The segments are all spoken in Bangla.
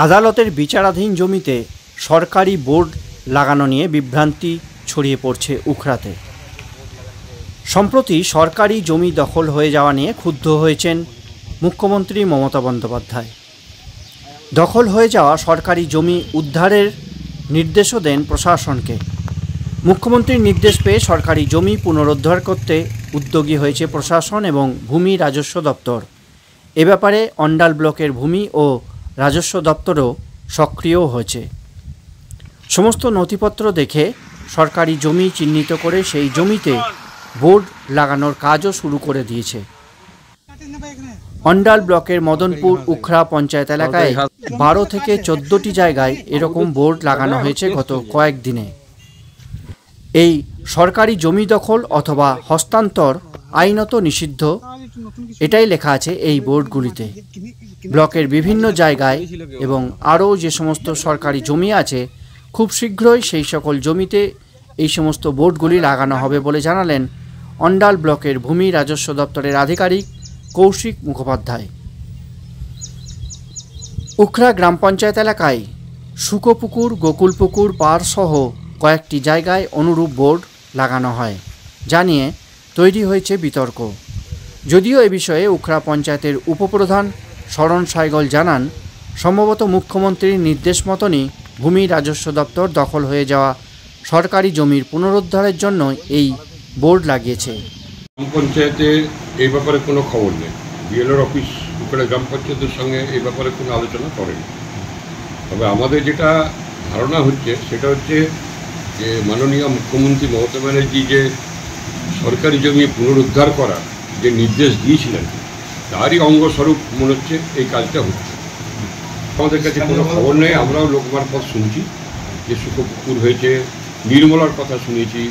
আদালতের বিচারাধীন জমিতে সরকারি বোর্ড লাগানো নিয়ে বিভ্রান্তি ছড়িয়ে পড়ছে উখড়াতে। সম্প্রতি সরকারি জমি দখল হয়ে যাওয়া নিয়ে ক্ষুব্ধ হয়েছেন মুখ্যমন্ত্রী মমতা বন্দ্যোপাধ্যায়। দখল হয়ে যাওয়া সরকারি জমি উদ্ধারের নির্দেশও দেন প্রশাসনকে। মুখ্যমন্ত্রীর নির্দেশ পেয়ে সরকারি জমি পুনরুদ্ধার করতে উদ্যোগী হয়েছে প্রশাসন এবং ভূমি রাজস্ব দপ্তর। এ ব্যাপারে অন্ডাল ব্লকের ভূমি ও রাজস্ব দপ্তরও সক্রিয় হয়েছে। সমস্ত নথিপত্র দেখে সরকারি জমি চিহ্নিত করে সেই জমিতে বোর্ড লাগানোর কাজও শুরু করে দিয়েছে। অন্ডাল ব্লকের মদনপুর উখড়া পঞ্চায়েত এলাকায় 12 থেকে 14টি জায়গায় এরকম বোর্ড লাগানো হয়েছে গত কয়েকদিনে। এই সরকারি জমি দখল অথবা হস্তান্তর আইনত নিষিদ্ধ, এটাই লেখা আছে এই বোর্ডগুলিতে। ব্লকের বিভিন্ন জায়গায় এবং আরও যে সমস্ত সরকারি জমি আছে, খুব শীঘ্রই সেই সকল জমিতে এই সমস্ত বোর্ডগুলি লাগানো হবে বলে জানালেন অন্ডাল ব্লকের ভূমি রাজস্ব দপ্তরের আধিকারিক কৌশিক মুখোপাধ্যায়। উখড়া গ্রাম পঞ্চায়েত এলাকায় শুকোপুকুর, গোকুলপুকুর পাড় সহ কয়েকটি জায়গায় অনুরূপ বোর্ড লাগানো হয়, যা নিয়ে তৈরি হয়েছে বিতর্ক। যদিও এ বিষয়ে উখড়া পঞ্চায়েতের উপপ্রধান শরণ সাইগল জানান, সম্ভবত মুখ্যমন্ত্রীর নির্দেশ মতনই ভূমি রাজস্ব দপ্তর দখল হয়ে যাওয়া সরকারি জমির পুনরুদ্ধারের জন্য এই বোর্ড লাগিয়েছে। গ্রাম পঞ্চায়েতের এই ব্যাপারে কোনো খবর নেই। বিএলওর অফিস উখড়া গ্রাম পঞ্চায়েতের সঙ্গে এই ব্যাপারে কোনো আলোচনা করেনি। তবে আমাদের যেটা ধারণা হচ্ছে সেটা হচ্ছে যে মাননীয় মুখ্যমন্ত্রী মমতা ব্যানার্জি যে সরকারি জমি পুনরুদ্ধার করার যে নির্দেশ দিয়েছিলেন, তারই অঙ্গস্বরূপ মনে হচ্ছে এই কাজটা হচ্ছে। আমাদের কাছে কোনো খবর নেই, আমরাও লোক মারফত শুনছি যে শুকোপুকুর হয়েছে, নির্মলার কথা শুনেছি।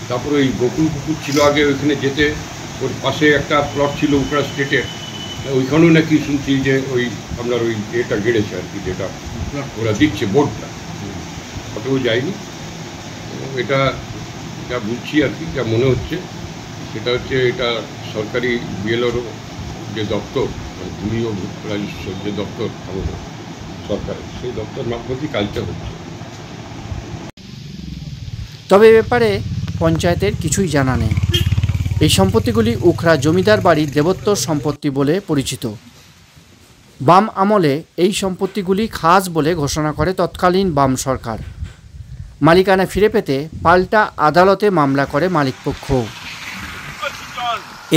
তারপরে ওই গোকুল পুকুর ছিল আগে, ওইখানে যেতে ওর পাশে একটা প্লট ছিল উখড়া স্টেটের, ওইখানেও নাকি শুনছি যে ওই আপনার ওই এটা গেড়েছে আর কি, যেটা ওরা দিচ্ছে বোর্ডটা, ওটাও যায়নি। এটা যা বুঝছি আর কি, যা মনে হচ্ছে সেটা হচ্ছে এটা সরকারি বিএলওর যে দপ্তর, ভূমি ও রাজস্ব যে দপ্তর আমাদের সরকারের, সেই দপ্তর মারফতই কাজটা হচ্ছে। তবে এ ব্যাপারে পঞ্চায়েতের কিছুই জানা নেই। এই সম্পত্তিগুলি উখড়া জমিদার বাড়ির দেবোত্তর সম্পত্তি বলে পরিচিত। বাম আমলে এই সম্পত্তিগুলি খাস বলে ঘোষণা করে তৎকালীন বাম সরকার। মালিকানা ফিরে পেতে পাল্টা আদালতে মামলা করে মালিকপক্ষ।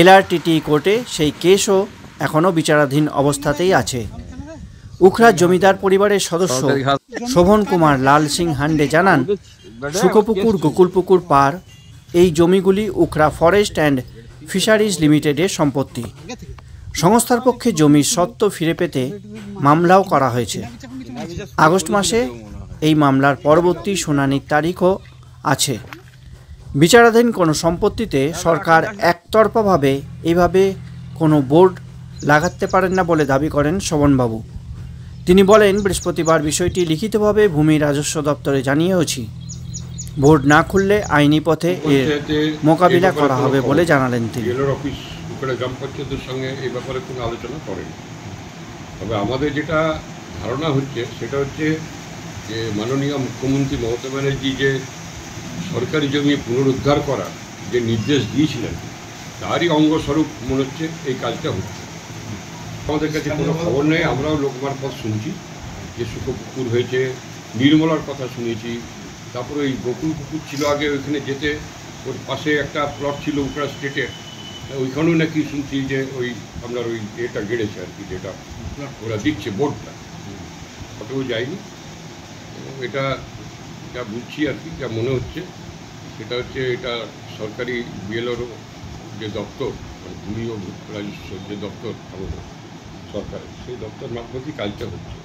এলআরটিটি কোর্টে সেই কেসও এখনও বিচারাধীন অবস্থাতেই আছে। উখড়া জমিদার পরিবারের সদস্য শোভন কুমার লাল সিং হান্ডে জানান, শুকোপুকুর, গোকুলপুকুর পাড় এই জমিগুলি উখড়া ফরেস্ট অ্যান্ড ফিশারিজ লিমিটেডের সম্পত্তি। সংস্থার পক্ষে জমির স্বত্ব ফিরে পেতে মামলাও করা হয়েছে। আগস্ট মাসে এই মামলার পরবর্তী শুনানির তারিখও আছে। বিচারাধীন কোনো সম্পত্তিতে সরকার একতরফাভাবে এভাবে কোনো বোর্ড লাগাতে পারেন না বলে দাবি করেন শোভনবাবু। তিনি বলেন, বৃহস্পতিবার বিষয়টি লিখিতভাবে ভূমি রাজস্ব দপ্তরে জানিয়েওছি। বোর্ড না খুললে আইনি পথে এর মোকাবিলা করা হবে বলে জানালেন তিনি। বিএলওর অফিস উখড়া গ্রাম পঞ্চায়েতের সঙ্গে এই ব্যাপারে কোনো আলোচনা করেনি। তবে আমাদের যেটা ধারণা হচ্ছে সেটা হচ্ছে যে মাননীয় মুখ্যমন্ত্রী মমতা ব্যানার্জি যে সরকারি জমি পুনরুদ্ধার করার যে নির্দেশ দিয়েছিলেন, তারই অঙ্গস্বরূপ মনে হচ্ছে এই কাজটা হচ্ছে। আমাদের কাছে কোনো খবর নেই, আমরাও লোক মারফত শুনছি যে শুকোপুকুর হয়েছে, নির্মলার কথা শুনেছি। তারপরে ওই গোকুল পুকুর ছিল আগে, ওইখানে যেতে ওর পাশে একটা প্লট ছিল উখড়া স্টেটের, ওইখানেও নাকি শুনছি যে ওই আপনার ওই এটা গেড়েছে আর কি, যেটা ওরা দিচ্ছে বোর্ডটা, ওটাও যায়নি। এটা যা বুঝছি আর কি, যা মনে হচ্ছে সেটা হচ্ছে এটা সরকারি বিএলওর যে দপ্তর, ভূমি ও রাজস্ব যে দপ্তর আমাদের সরকারের, সেই দপ্তর মারফতই কাজটা হচ্ছে।